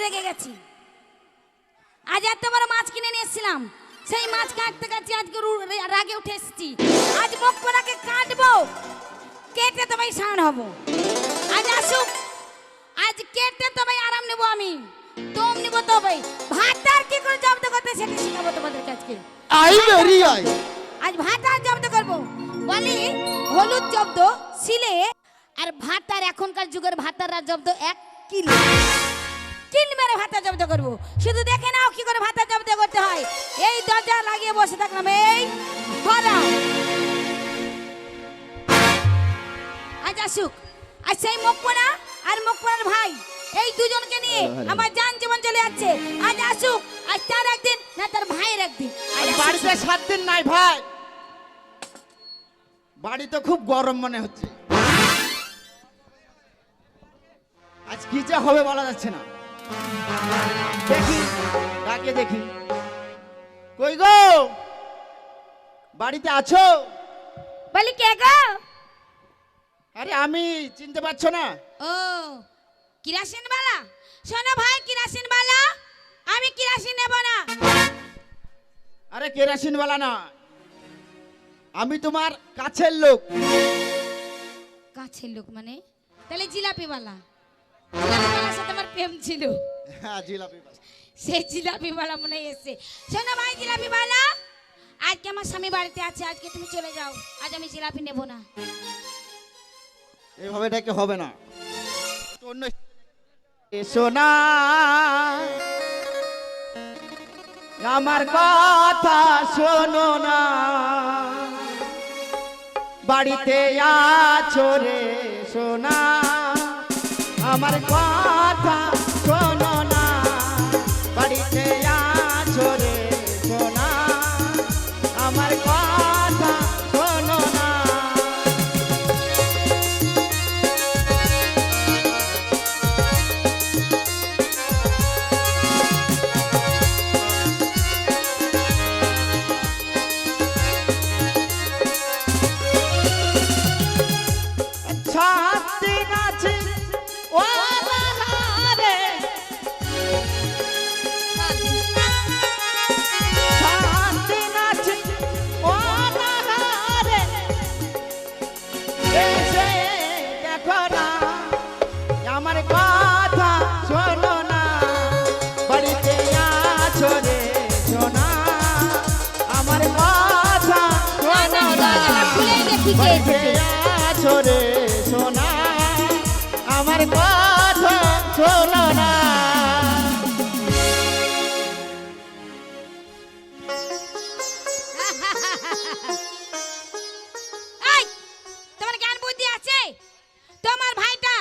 রেগে গেছি। আজ এত বড় মাছ কিনে নিয়ে এসেছিলাম, সেই মাছ কাটতে কাটতে আজকে রাগে উঠে এসেছি। আজ মুখ পোড়াকে কাটবো, কেটে তবেই সান হব। আজ আসুক, আজ কেটে তবেই আরাম নেবো আমি, তোম নিব তবেই। ভাতার কি করে জব্দ করতে সেটা শিখাবো তোমাদের কাছে। আই বেরি আই, আজ ভাতার জব্দ করবো। বলি হলুদ জব্দ শিলে, আর ভাতার এখনকার যুগের ভাতাররা জব্দ 1 কিলো। কিল মেরে ভাতা জব্দ করবো। শুধু দেখে নাও কি করে ভাতা জব্দ করতে হয়। এই দরজা লাগিয়ে বসে থাকলাম, এই হলো। আজ আসুক, আজ সেই মুখপোড়া আর মুখপোড়ার ভাই, এই দুজনকে নিয়ে আমার জান জীবন চলে যাচ্ছে। আজ আসুক, আজ তার একদিন না তার ভাইয়ের একদিন। আজ বাড়িতে 7 দিন নাই ভাই, বাড়ি তো খুব গরম মনে হচ্ছে। আজ কি যা হবে বলা যাচ্ছে না। দেখি ডাকে দেখি, কই গো বাড়িতে আছো? বলি কে গো? আরে আমি, চিনতে পারছো না? ও কিরাসিন বালা। শোনো ভাই কিরাসিন বালা, আমি কিরাসিন নেব না। আরে কেরাসিন वाला না, আমি তোমার কাছের লোক। কাছের লোক মানে? তাহলে জিলাপি বালা। জিলাপি বালার সাথে আমার প্রেম ছিল। হ্যাঁ জিলাপি বাস। সেই জিলাপি বালা মনে এসে। শোনো ভাই জিলাপি বালা, আজকে আমার স্বামী বাড়িতে আছে, আজকে তুমি চলে যাও। আজ আমি জিলাপি নেব না। এইভাবে ডেকে হবে না, তো অন্য এসো না, আমার কথা শোনো না, বাড়িতে আছো রে সোনা, আমার কথা শোনো না, বাড়িতে আছো রে সোনা, আমার কথা শোনো না। আমার কথা শোনো না, বাড়িতে আছো রে সোনা, আমার কথা শোনো না, বাড়িতে আছো রে সোনা, আমার কথা শোনো না। এই তোমার জ্ঞান বুদ্ধি আছে? তোমার ভাইটা,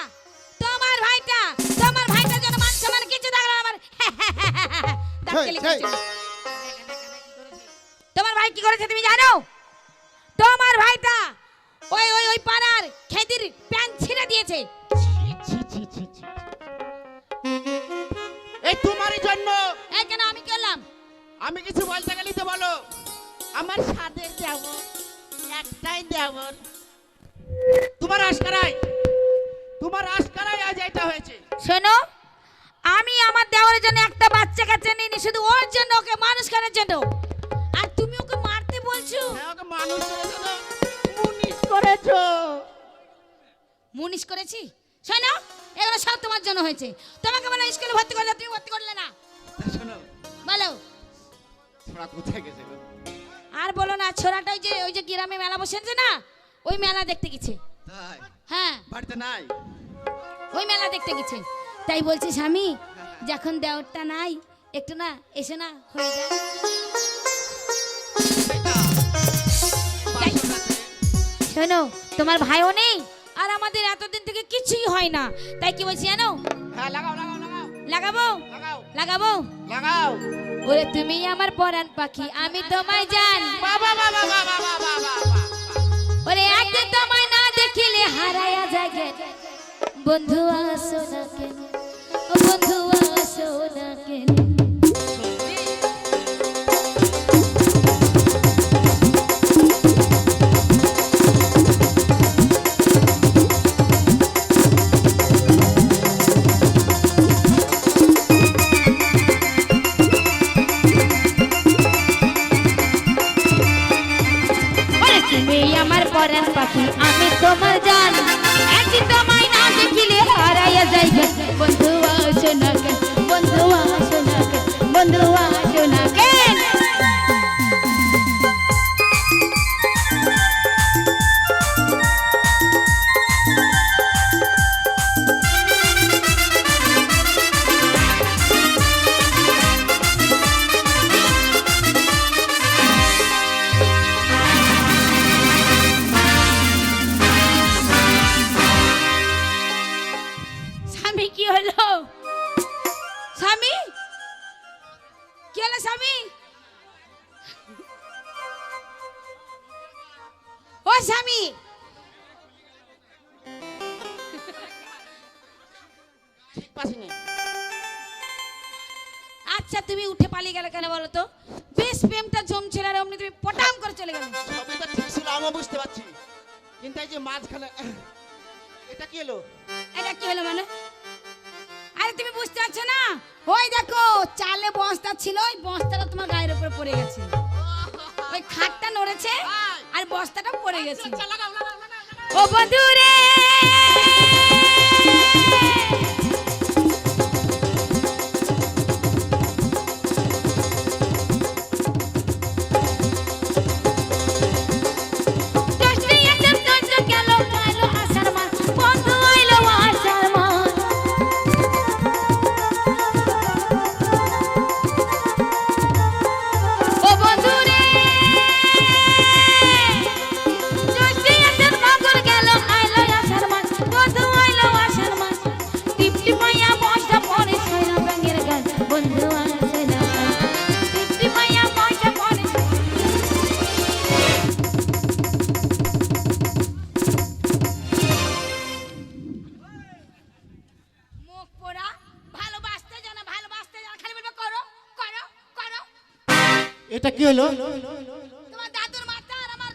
তোমার ভাইটা, তোমার ভাইটা যেন মান সম্মান কিছু থাকলো আমার। তোমার ভাই কি করেছে তুমি জানো? তোমার ভাইটা ওই ওই ওই পাড়ার খেদির প্যান্ট ছিঁড়ে দিয়েছে। এই তোমারই জন্য। এই কেন আমি করলাম? আমি কিছু বলতে গেলি তো বলো। আমার সাদের দেবর, একটাই দেবর, তোমার আশকারাই, তোমার আশকারাই আজ এটা হয়েছে। শোনো, আমি আমার দেওয়ারের জন্য একটা বাচ্চা কাচ্চা নিইনি, শুধু ওর জন্য, ওকে মানুষ করার জন্য। আর তুমি ওকে মারতে বলছো? হ্যাঁ, ওকে মানুষ করেছো তো, মুনিশ করেছো। মুনিশ করেছি? শোনো, এগুলো সব তোমার জন্য হয়েছে। তোমাকে বলে স্কুলে ভর্তি করলে, তুমি ভর্তি করলে না। শোনো, বলো ছোড়া কোথায় গেছে গো? আর বলো না, ছোড়াটা ওই যে গ্রামে মেলা বসেছে না, ওই মেলা দেখতে গেছে। তাই? হ্যাঁ, বাড়িতে নাই? ওই মেলা দেখতে গেছে। তাই বলছি স্বামী, যখন দেওরটা নাই, একটু না এসে না হয়ে যায়। শোনো, তোমার ভাইও নেই, আর আমাদের এতদিন থেকে কিছুই হয় না। তাই কি বলছি জানো? হ্যাঁ, লাগাও লাগাও লাগাও। লাগাবো লাগাও লাগাবো। লাগাও। ওরে তুমি আমার পরাণ পাখি, আমি তোমায় জান। বাবা বাবা বাবা বাবা বাবা। ওরে একদিন তোমায় না দেখিলে হারায়া যায় জ্ঞান। বন্ধু আসো না কেন, ও বন্ধু আসো না কেন। বন্ধু আসো না কেন? স্বামী কি হলো? স্বামী কি হলো? স্বামী ও স্বামী, ঠিক পাসিনি। আচ্ছা তুমি উঠে পালিয়ে গেলে কেন বলো তো? বেশ প্রেমটা জমছিল আর অমনি তুমি পটাম করে চলে গেলে। সবই তো ঠিক ছিল, আমিও বুঝতে পারছি, কিন্তু এই যে মাঝখানে এটা কি হলো? এটা কি হলো মানে? আরে তুমি বুঝতে পারছো না? ওই দেখো চালে বস্তা ছিল, ওই বস্তাটা তোমার গায়ের উপরে পড়ে গেছে। ওই খাটটা নড়েছে আর বস্তাটা পড়ে গেছে। আচ্ছা, লাগাও, লাগাও, লাগাও, লাগাও। ও বন্ধু রে, এটা কি হলো? তোমার দাদুর মাথা আর আমার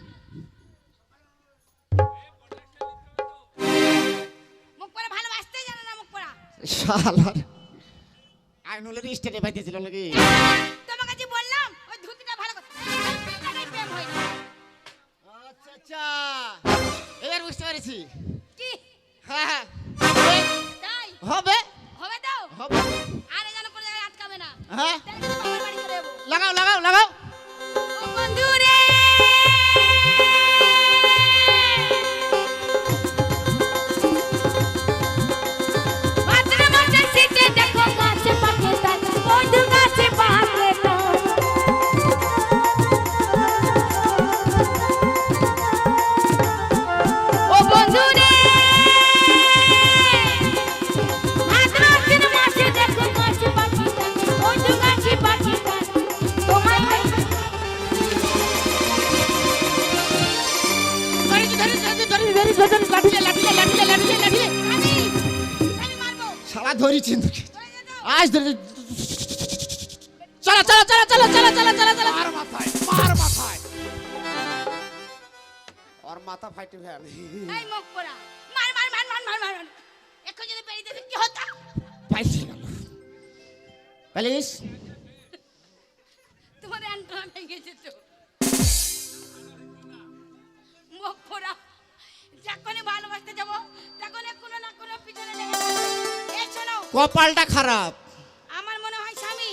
মুখ পড়া ভালোবাসতে জানে না। মুখ পড়া শালার আইনুলের স্টেটে পাইতেছিল নাকি? তোমাকে যে বললাম ওই ধুতিটা ভালো করে প্রেম হয় না। আচ্ছা আচ্ছা, এবার বুঝতে পেরেছি। কি হ্যাঁ হ্যাঁ, তাই হবে হবে দাও? হবে। আরে যেন কোনো জায়গায় আটকাবে না। হ্যাঁ, তাহলে কিন্তু বাবার বাড়ি চলে যাবো। লাগাও লাগাও লাগাও। ও বন্ধু রে, মাত্র মাত্র সিটে দেখো গাছে পাখি তাই বন্ধু গাছে পাখি তাই। ও বন্ধু রে, মাত্র মাত্র দেখো গাছে পাখি তাই বন্ধু গাছে পাখি তাই। তোমায় শালা ধরেছি আজ ধরে। চলো চলো চলো চলো চলো চলো চলো চলো। মার মাথায়, মার মাথায়। ওর মাথা ফাইটে ফেল। এই মুখ পোড়া, মার মার মার মার মার মার। এখন যদি বেরিয়ে যেতে কি হতো? পাইছি গেল। প্লিজ তোমার অ্যান্টনা ভেঙে যেত। মুখ পোড়া, যখনই ভালোবাসতে যাবো তখনই কোনো না কোনো পিছনে লেগে যাবে। এই শোনো, কপালটা খারাপ। আমার মনে হয় স্বামী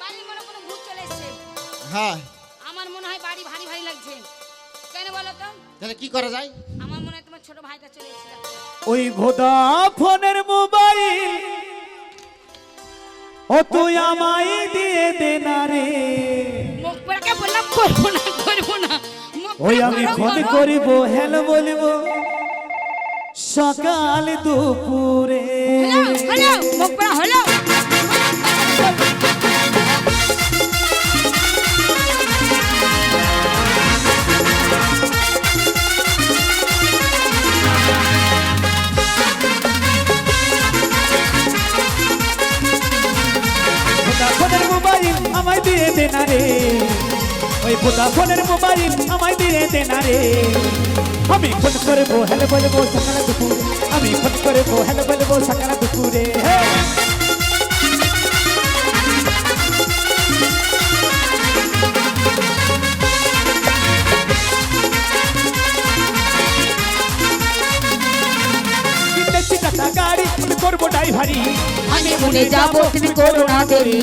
বাড়ির মনে কোনো ভূত চলে এসেছে। হ্যাঁ, আমার মনে হয় বাড়ি ভারী ভারী লাগছে। কেন বলো তো? তাহলে কি করা যায়? আমার মনে হয় তোমার ছোট ভাইটা চলে এসেছিল। ওই ভোদাফোনের মোবাইল ও তুই আমায় দিয়ে দে না রে। মুখ পোড়াকে বললাম করবো না করবো না। মুখ ওই পোড়া আমি করো, ফোন করো। করিব হ্যালো বলিব সকাল দুপুরে। হ্যালো হ্যালো, মুখ পোড়া হলো। ভোদাফোনের মোবাইল আমায় দিয়ে দে না রে। ওই ভোদাফোনের মোবাইল আমায় দিয়ে দে না রে। আমি ফোন করবো হ্যালো বলবো সকাল দুপুরে। আমি ফোন করবো হ্যালো বলবো সকাল দুপুরে। গাড়ি আমি করবো ড্রাইভারি। আমি ভুলে যাবো তুমি করো না দেরি।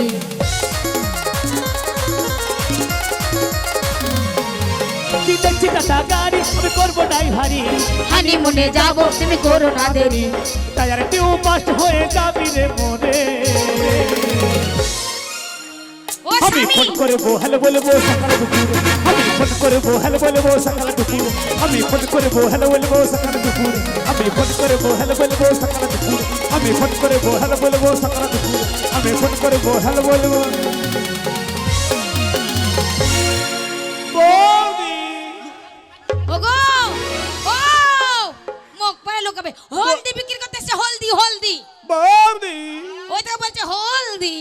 দেখছি দেখছি টাটা গাড়ি আমি করবো ড্রাইভারি হানিমুনে যাব তুমি করো না দেরি টায়ার টিউ বাস্ট হয়ে যাবি রে মরে ও আমি স্বামী ফোন করবো হ্যালো বলবো সকাল দুপুরে আমি ফোন করবো হ্যালো বলবো সকাল দুপুরে আমি ফোন করবো হ্যালো বলবো সকাল দুপুরে আমি ফোন করবো হ্যালো বলবো সকাল দুপুরে আমি ফোন করবো হ্যালো বলবো সকাল দুপুরে আমি ফোন করবো হ্যালো বলবো বৌদি ওগো ও মুখ পরে লোকাবে হলদি বিক্রি করতেছে হলদি হলদি বৌদি ওই তো বলছে হলদি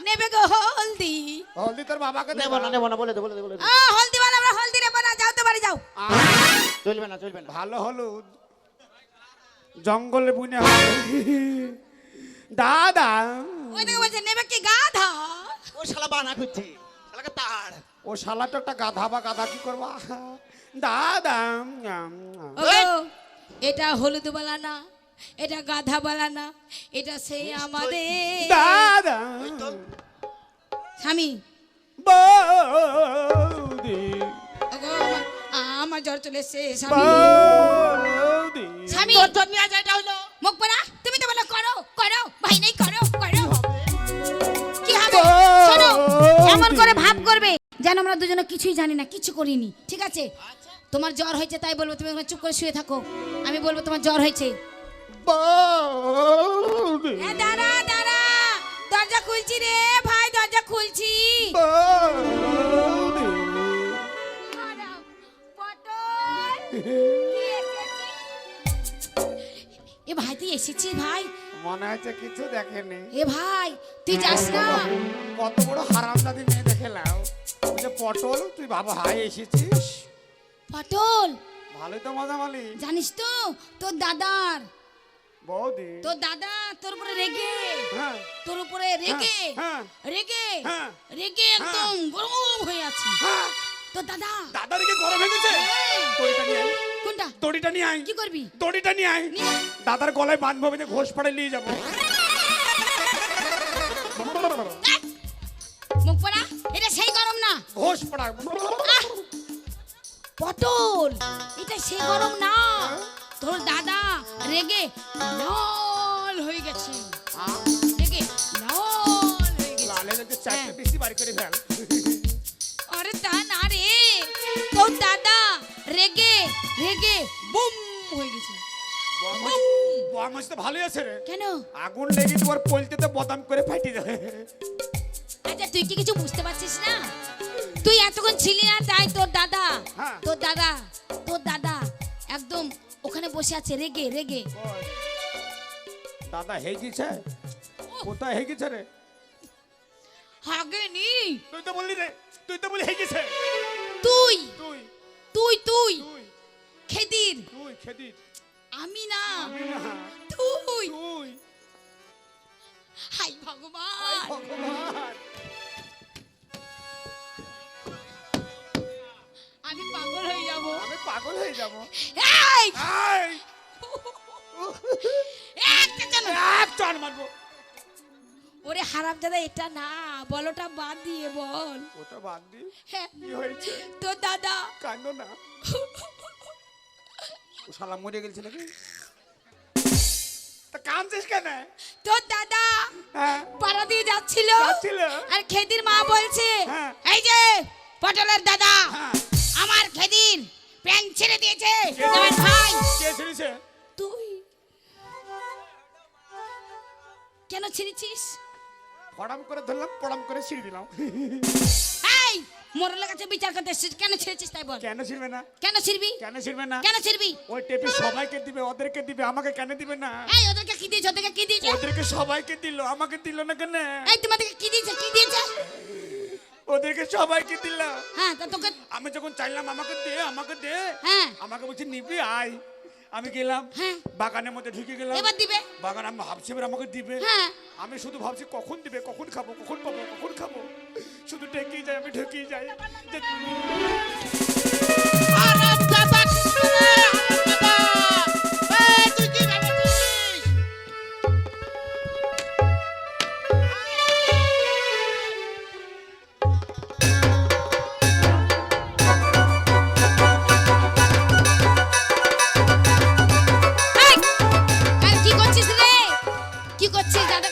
নেবে গো হলদি হলদি তোর বাবাকে নেবো না নেবো না বলে দে বলে দে বলে দে হলদি वाला আমরা হলদি নেব না যাও তো বাড়ি যাও চলবে না চলবে না ভালো হলুদ জঙ্গলে বুনে হয় দাদা ওই তো বলছে নেবে কি গাধা ও শালা বানা করছে শালাকে তাড় ও শালা তো একটা গাধা বা গাধা কি করবা দাদা ও এটা হলুদ वाला না এটা গাধা वाला না এটা সেই আমাদের দাদা স্বামী বৌদি ওগো আমার জ্বর চলে এসেছে স্বামী বৌদি স্বামী তোর জন্য আজ এটা হলো মুখ পড়া তুমি তো বলো করো করো ভাই নেই করো করো কি হবে শোনো এমন করে ভাব করবে যেন আমরা দুজনে কিছুই জানি না কিছু করিনি ঠিক আছে তোমার জ্বর হয়েছে তাই বলবো তুমি ওখানে চুপ করে শুয়ে থাকো আমি বলবো তোমার জ্বর হয়েছে বৌদি দাঁড়া দাঁড়া দরজা খুলছি রে ভাই দরজা খুলছি বৌদি এ ভাই তুই এসেছিস ভাই মনে হচ্ছে কিছু দেখেনি এ ভাই তুই যাস না কত বড় হারামজাদি মেয়ে দেখেলাম ওই যে পটল তুই বাবা হাই এসেছিস পটল ভালোই তো মজা মালি জানিস তো তোর দাদার বৌদি তোর দাদা তোর উপরে রেগে হ্যাঁ তোর উপরে রেগে হ্যাঁ, রেগে হ্যাঁ, রেগে একদম গরম হয়ে আছে হ্যাঁ তোর দাদা দাদারিকে গরম হয়ে গেছে দড়িটা নিয়ে আয় কোনটা দড়িটা নিয়ে আয় কি করবি দড়িটা নিয়ে আয় নিয়ে আয়। দাদার গলায় বাঁধবো আমি যে ঘোষ পাড়ে নিয়ে যাবো মুখ পড়া এটা সেই গরম না ঘোষ পাড়া আহ! পটল এটা সেই গরম না তোর দাদা রেগে লাল হয়ে গেছে রেগে লাল হয়ে গেছে লালে যে চারটে হ্যাঁ। বেশি বাড়ি করে ফেল আরে তা না রে তোর দাদা রেগে রেগে বুম হয়ে গেছে বমাস তো ভালোই আছে রে কেন আগুন লেগে তোমার পলতেতে বদাম করে ফাটি যাবে আচ্ছা তুই কি কিছু বুঝতে পারছিস না তুই এতক্ষণ ছিলি না তাই তোর দাদা হ্যাঁ। তোর দাদা একদম ওখানে বসে আছে রেগে রেগে দাদা হয়ে গেছে কোথায় হয়ে গেছে রে হাগে নি তুই তো বললি রে তুই তো বলি হয়ে গেছে তুই তুই তুই তুই তুই খেদির তুই খেদি আমি না আমি না তুই তুই হাই আয় ভগবান ভগবান আমি পাগল হয়ে যাব আমি পাগল হয়ে যাব এই আয় একটা কেন এক চান মারবো ওরে হারাম দাদা এটা না বলটা বাদ দিয়ে বল ওটা বাদ দি হ্যাঁ কি হয়েছে তোর দাদা কান্দো না ও শালা মরে গেছে নাকি তা কাঁদছিস কেন তোর দাদা হ্যাঁ পাড়া দিয়ে যাচ্ছিল যাচ্ছিল। আর খেদির মা বলছে হ্যাঁ। এই যে পটলের দাদা হ্যাঁ। আমার খেদির প্যান্ট ছেড়ে দিয়েছে কে আমার ভাই কে ছিড়িছে তুই কেন ছিঁড়েছিস ফড়াম করে ধরলাম পড়াম করে ছিঁড়ে দিলাম এই মোরলের কাছে বিচার করতে এসেছিস, কেন ছেড়েছিস তাই বল কেন ছিড়বে না কেন ছিড়বি কেন ছিড়বে না কেন ছিড়বি ওই টেপি সবাইকে দিবে ওদেরকে দিবে আমাকে কেন দিবে না এই ওদেরকে কি দিয়েছে ওদেরকে কি দিয়েছে ওদেরকে সবাইকে দিল আমাকে দিল না কেন এই তোমাদেরকে কি দিয়েছে কি দিয়েছে ওদেরকে সবাইকে দিল হ্যাঁ তা তোকে আমি যখন চাইলাম আমাকে দে হ্যাঁ আমাকে বলছি নিবি আয় আমি গেলাম হ্যাঁ। বাগানের মধ্যে ঢুকে গেলাম এবার দিবে বাগান আমি ভাবছি এবার আমাকে দিবে হ্যাঁ আমি শুধু ভাবছি কখন দিবে কখন খাবো কখন পাবো কখন খাবো শুধু ঢেকেই যাই আমি ঢেকেই যাই আরাম দাদা এই তুই কি ভেবেছিস করছিস দাদা?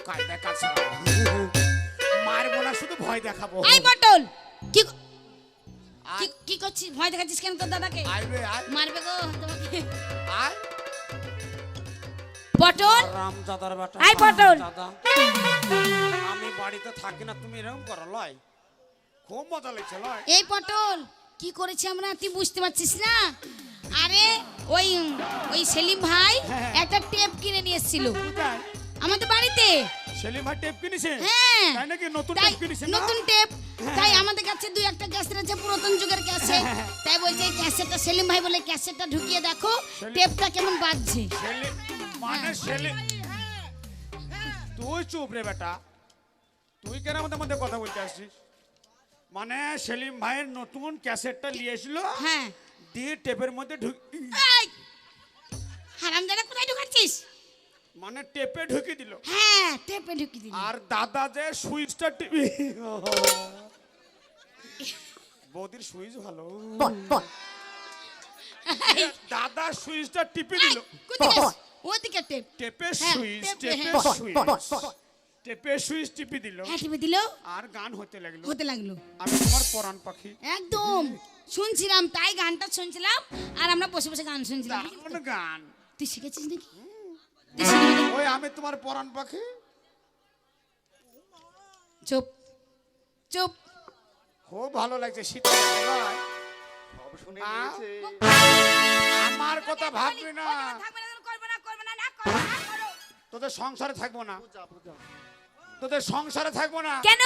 কায়দা কাজ মারবো না, শুধু ভয় দেখাবো। এই পটল কি আয়, কি করছিস? ভয় দেখাচ্ছিস কেন তোর দাদাকে? আয় রে, আয়, মারবে গো তোমাকে। আয়। পটল রামজাদার বেটা। আয় পটল। দাদা, আমি বাড়িতে থাকি না, তুমি এরকম করো লয়? খুব মজা লাগছে লয়? এই পটল কি করেছি আমরা তুই বুঝতে পারছিস না? আরে ওই ওই সেলিম ভাই হ্যাঁ। একটা টেপ কিনে নিয়ে এসেছিল কোথায়? আমাদের বাড়িতে। সেলিম ভাই টেপ কিনেছে? হ্যাঁ তাই নাকি? নতুন তাই টেপ কিনেছে না? নতুন টেপ। তাই আমাদের কাছে দুই একটা ক্যাসেট আছে, পুরাতন যুগের ক্যাসেট। তাই বলছে এই ক্যাসেটটা সেলিম ভাই বলে ক্যাসেটটা ঢুকিয়ে দেখো টেপটা কেমন বাজছে। সেলিম মানে সেলিম, তুই চুপ রে বেটা, তুই কেন আমাদের মধ্যে কথা বলতে আসছিস? মানে সেলিম ভাইয়ের নতুন ক্যাসেটটা নিয়ে এসলো, হ্যাঁ দিয়ে টেপের মধ্যে এই হারামজাদা কোথায় ঢুকাচ্ছিস? মানে টেপে ঢুকিয়ে দিল। হ্যাঁ টেপে ঢুকিয়ে দিলি। আর দাদা যে সুইচটা টিপি, বৌদির সুইচ ভালো, দাদা সুইচটা টিপে দিল। কোথায়? ওদিকে টেপ। টেপের হ্যাঁ, সুইচ, টেপে, টেপের হ্যাঁ। সুইচ, টেপের সুইচ টিপে দিল। হ্যাঁ টিপে দিল, আর গান হতে লাগলো। হতে লাগলো। আমি তোমার পরাণ পাখি। একদম শুনছিলাম, তাই গানটা শুনছিলাম আর আমরা বসে বসে গান শুনছিলাম। দারুণ গান। তুই শিখেছিস নাকি? তুই শিখবি নাকি? ওই আমি তোমার পরাণ পাখি। চুপ চুপ। খুব ভালো লাগছে শীতে নয়? সব শুনে আ? নিয়েছে। আমার কথা ভাববি না, থাকবে না, করবে না, করবে না, না করো, না করো। তোদের সংসারে থাকবো না, বুঝা, বুঝা। তোদের সংসারে থাকবো না। কেন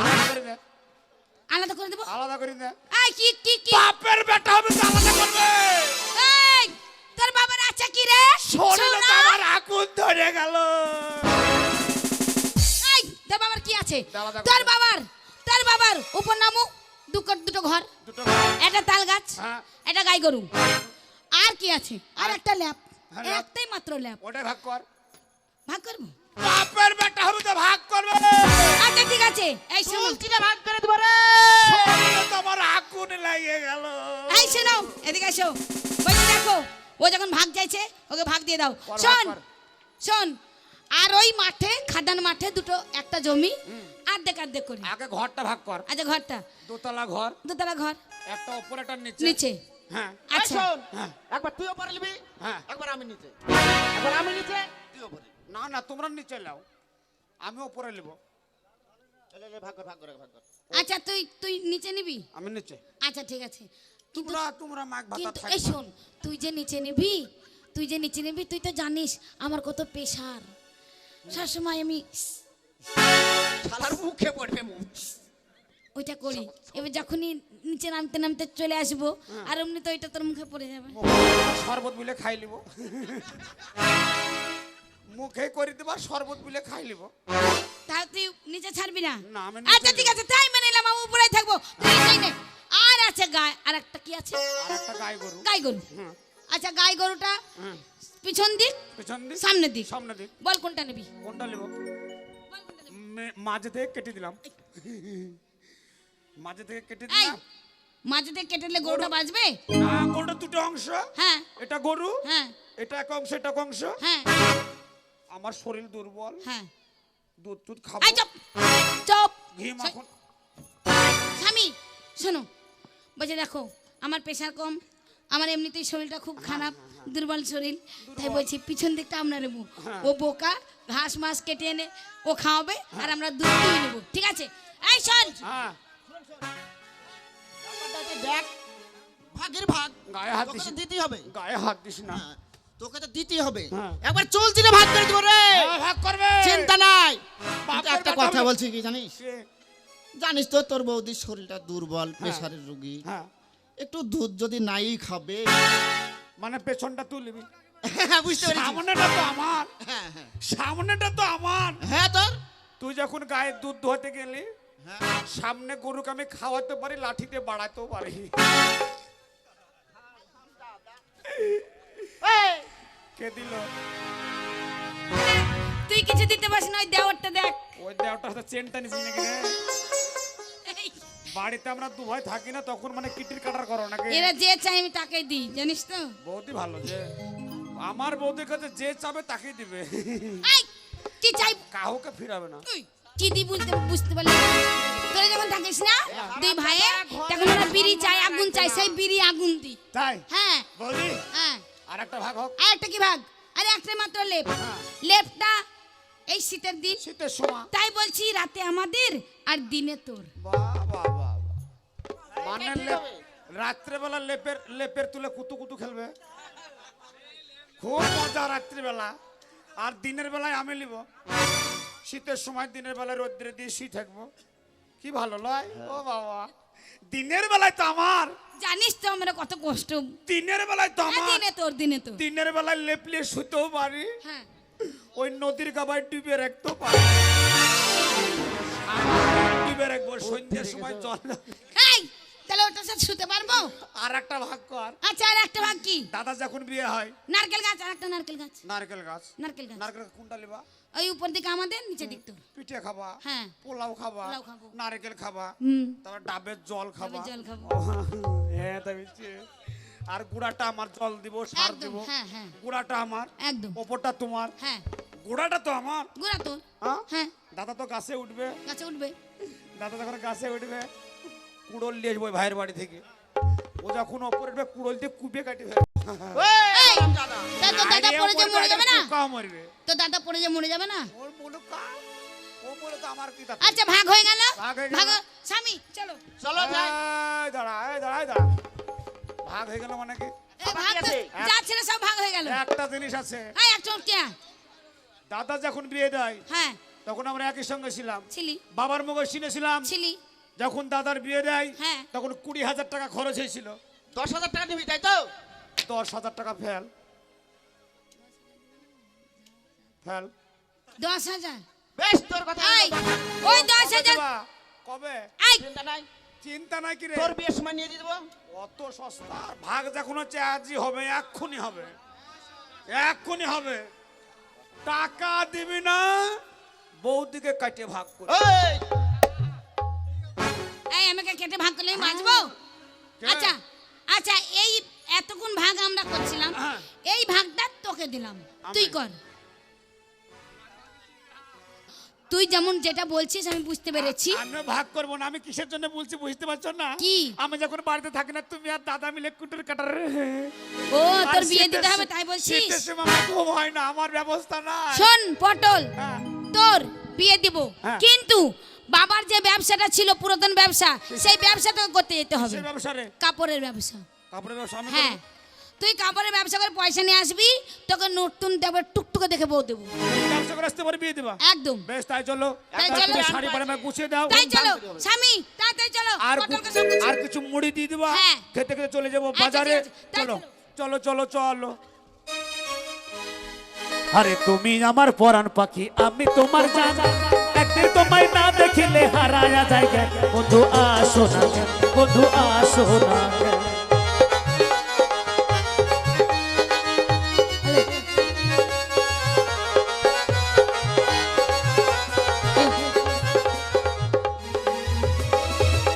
আলাদা করে দে, আলাদা করে দেবো? আলাদা করে দে। এই কি কি কি বাপের বেটা হবে তো আলাদা করবে। এই তোর বাবার আছে কি রে? শরীরে তো শোনা? আমার আগুন ধরে গেল। এই তোর বাবার কি আছে? আলাদা করে তোর দে। বাবার উপর নামু দুটো ঘর, দুটো একটা তাল গাছ, হ্যাঁ। একটা গাই গরু, আর কি আছে? আর একটা ল্যাপ, হ্যাঁ, ল্যাপ। একটাই মাত্র ল্যাপ। ওটাই ভাগ কর। ভাগ করবো? বাপের বেটা হবে তো ভাগ করবে। আচ্ছা ঠিক আছে। এই শোনো, চুলচিটা ভাগ করে দেবো রে। শরীরে তো আমার আগুন লেগে গেল। এই শোনো, এদিকে এসো। ওই যে দেখো, ও যখন ভাগ চাইছে ওকে ভাগ দিয়ে দাও। কর, শোন ভাগ কর। শোন, আর ওই মাঠে খাদান মাঠে দুটো একটা জমি অর্ধেক করি। আগে ঘরটা ভাগ কর। আচ্ছা ঘরটা দোতলা ঘর, দোতলা ঘর একটা উপরে একটা নিচে। নিচে। হ্যাঁ এই আচ্ছা শোন, হ্যাঁ। একবার তুই ওপরে নিবি, হ্যাঁ। একবার আমি নিচে। একবার আমি নিচে, তুই ওপরে। না না, তোমরা নিচে নাও, আমি উপরে নেব। লে, লে, ভাগ কর, ভাগ কর, ভাগ কর। আচ্ছা তুই নিচে নিবি? আমি নিচে, আচ্ছা ঠিক আছে। কিন্তু তোমরা মাগ ভাতা কিন্তু এই থাকবে। শোন, তুই যে নিচে নিবি তুই তো জানিস আমার কত প্রেশার। সবসময় আমি শালার মুখে পড়বে মুখ। ওইটা করি। এবার যখনই নিচে নামতে চলে আসবো আর এমনি তো ওইটা তোর মুখে পড়ে যাবে। শরবত বিলে খাই লিব, মুখে করে দেবা, শরবত বিলে খাই লিব। তাহলে তুই নিচে ছাড়বি না? না, আমি নিচে আচ্ছা ঠিক নেব। আছে, তাই মেনে নিলাম, আমি উপরেই থাকবো, তুই নিচেই নে। আর আছে গায়, আর একটা কি আছে? আর একটা গাই গরু। গাই গরু। হ্যাঁ আচ্ছা গাই গরুটা হ্যাঁ, পিছন দিক পেছন দিক, সামনের দিক, সামনে দিক। বল কোনটা নিবি? কোনটা নেব? বল কোনটা নিবি? মাঝে থেকে কেটে দিলাম, মাঝে থেকে কেটে এই দিলাম। মাঝে থেকে কেটেলে গরুটা বাজবে? না, গরুটা দুটো অংশ। হ্যাঁ এটা গরু, হ্যাঁ এটা এক অংশ, এটা এক অংশ। হ্যাঁ আমার শরীর দুর্বল, হ্যাঁ। দুধ টুধ খাবো, এই চুপ চুপ। ঘি মাখন। স্বামী শোনো, বলছে দেখো আমার প্রেশার কম, আমার এমনিতেই শরীরটা খুব খারাপ, দুর্বল শরীর, তাই বলছি পিছন দিকটা আমরা নেবো। ও বোকা ঘাস মাস কেটে এনে ও খাওয়াবে আর আমরা দুধ দুই নেবো, ঠিক আছে? এই শোন, হ্যাঁ, ব্যাপারটা হচ্ছে দেখ, ভাগের ভাগ। গায়ে হাত তোকে দিস তো না। দিতেই হবে। গায়ে হাত দিস না। হ্যাঁ, তোকে তো দিতেই হবে। হ্যাঁ। একবার চলচিটা ভাগ করে দেবো রে। হ্যাঁ, ভাগ করবে। চিন্তা নাই। বাপের কিন্তু একটা বেটা কথা হবে। বলছি কি জানিস? সে, জানিস তো তোর বৌদির শরীরটা দুর্বল, প্রেশারের রোগী। হ্যাঁ, একটু দুধ যদি নাই খাবে। মানে পেছনটা তুই নিবি, বুঝতে পেরেছি। সামনেটা তো আমার, হ্যাঁ হ্যাঁ সামনেটা তো আমার। হ্যাঁ তোর। তুই যখন গায়ে দুধ ধোয়াতে গেলি, হ্যাঁ। সামনে গরুকে আমি খাওয়াতে পারি, লাঠিতে বাড়াতেও পারি। এই, কে দিল? তুই কিছু দিতে পারছিস না, ওই দেওয়ারটা দেখ। ওই দেওয়াটা হাতে চেনটা নিস নাকি রে? এই, বাড়িতে আমরা দু ভাই থাকি না, তখন মানে কিটির কাটার করো নাকি? এরা যে চাই আমি তাকে দিই, জানিস তো? বৌদি ভালো যে, আমার বৌদির কাছে যে চাবে তাকেই দিবে। এই চাই কাউকে ফিরাবে না। উই, কি দি বুঝতে পারলি না? তোরা যখন থাকিস না দুই ভাইয়ে তখন ওরা বিড়ি চাই আগুন চাই সেই বিড়ি আগুন দি তাই হ্যাঁ বৌদি হ্যাঁ আর একটা ভাগ হোক। আর একটা কি ভাগ আরে একটা মাত্র লেপ লেপটা এই শীতের দিন শীতের সময় তাই বলছি রাতে আমাদের আর দিনে তোর বাহ বাহ বাহ মানে রাত্রেবেলা লেপের তুলে কুতু কুতু খেলবে, খুব মজা রাত্রিবেলা। আর দিনের বেলায় আমি নিব, শীতের সময় দিনের বেলায় রোদ্রে দিয়ে শীত থাকবো, কি ভালো লয়। ও বাবা দিনের বেলায় তো আমার, জানিস তো আমরা কত কষ্ট দিনের বেলায় তো আমার, দিনে তোর দিনের বেলায় লেপলে শুতেও পারি, হ্যাঁ ওই নদীর গাবায় ডুবে রাখতেও পারি, ডুবে রাখবো সন্ধ্যের সময় জল। এই তাহলে ওটার সাথে শুতে পারবো। আর একটা ভাগ কর। আচ্ছা আর একটা ভাগ কি? দাদা যখন বিয়ে হয় নারকেল গাছ আর একটা নারকেল গাছ নারকেল গাছ, নারকেল গাছ নারকেল কোনটা লিবা? ওই উপর দিকে আমাদের নিচে দিক তোর পিঠে খাবা, হ্যাঁ পোলাও খাবা, পোলাও খাবো। নারকেল খাবা, হুম তারপর ডাবের জল খাবা। জল খাবো হ্যাঁ তাই বলছি। আর গুড়াটা আমার জল দিব, সার একদম দিব। হ্যাঁ হ্যাঁ গুড়াটা আমার, একদম ওপরটা তোমার, হ্যাঁ গুড়াটা তো আমার। গুড়া তোর হ্যাঁ? হ্যাঁ দাদা তো গাছে উঠবে, গাছে উঠবে দাদা যখন গাছে উঠবে কুড়োল নিয়ে আসবো ভাইয়ের বাড়ি থেকে। ও যখন ওপরে উঠবে কুড়োল দিয়ে কুপে কাটি ফেলবে। এই, তা তোর দাদা পড়ে যে মরে যাবে না? পোকা মরবে। তোর দাদা পড়ে যে মরে যাবে না? ওর মুলুকা, ও বলে তো আমার কি দাদা। আচ্ছা ভাগ হয়ে গেল ভাগ হয়ে গেল। ভাগ স্বামী চলো চলো যাই। এই দাঁড়া, এই দাঁড়া, এই দাঁড়া। ভাগ হয়ে গেল মানে কি? এই ভাগ তো যা ছিল সব ভাগ হয়ে গেল। একটা জিনিস আছে, এই একটা কে? দাদা যখন বিয়ে দেয় হ্যাঁ তখন আমরা একই সঙ্গে ছিলাম, ছিলি বাবার মুখে শুনেছিলাম। ছিলি যখন দাদার বিয়ে দেয় হ্যাঁ। তখন 20,000 টাকা খরচ হয়েছিল। 10,000 টাকা নিবি তাই তো? 10,000 টাকা ফেল ফেল। 10,000 বেশ তোর কথা এই হলো। ওই কবে 10,000 দেবা? কবে? এই চিন্তা নাই, চিন্তা নাই কি রে? তোর বিয়ের সময় নিয়ে দিয়ে দেবো। অত সস্তা ভাগ যখন হচ্ছে আজই হবে, এক্ষুনি হবে, এক্ষুনি হবে। টাকা দিবি না, বৌদিকে কাটিয়ে ভাগ করে। ওই এই আমাকে কেটে ভাগ করলে আমি বাঁচবো? কে? আচ্ছা আচ্ছা এই এতক্ষণ ভাগ আমরা করছিলাম হ্যাঁ। এই ভাগটা তোকে দিলাম তুই কর। তুই যেমন যেটা বলছিস আমি বুঝতে পেরেছি। আমি ভাগ করবো না, আমি কিসের জন্য বলছি বুঝতে পারছো না? কি? আমি যখন বাড়িতে থাকি না, তুমি আর দাদা মিলে কুটুর কাটার। ও তোর বিয়ে দিতে হবে তাই বলছিস? শীতের সময় আমার ঘুম হয় না, আমার ব্যবস্থা নাই। শোন পটল হ্যাঁ। তোর বিয়ে দিব হ্যাঁ। কিন্তু বাবার যে ব্যবসাটা ছিল পুরাতন ব্যবসা সেই ব্যবসাটা করতে যেতে হবে। সেই ব্যবসা রে, কাপড়ের ব্যবসা। কাপড়ের ব্যবসা আমি হ্যাঁ করবো। তুই কাপড়ের ব্যবসা করে পয়সা নিয়ে আসবি তোকে নতুন তারপর টুকটুকে দেখে বউ দেবো ব্যবসা করে আসতে পারে বিয়ে দেবা। একদম বেশ তাই চলো, তাই একবার চলো। তুমি শাড়ি পরে আমাকে গুছিয়ে দাও। তাই চলো স্বামী তাড়াতাড়ি চলো আর পটলকে সব কিছু- আর কিছু মুড়ি দিয়ে দিবা, হ্যাঁ। খেতে খেতে চলে যাবো আচ্ছা, বাজারে। ঠিক আছে, তাই চলো চলো। চলো চলো চলো। আরে তুমি আমার পরাণ পাখি, আমি তোমার জানা, একদিন তোমায় না দেখিলে হারায়া যায়। বন্ধু আসো না, বন্ধু আসো না।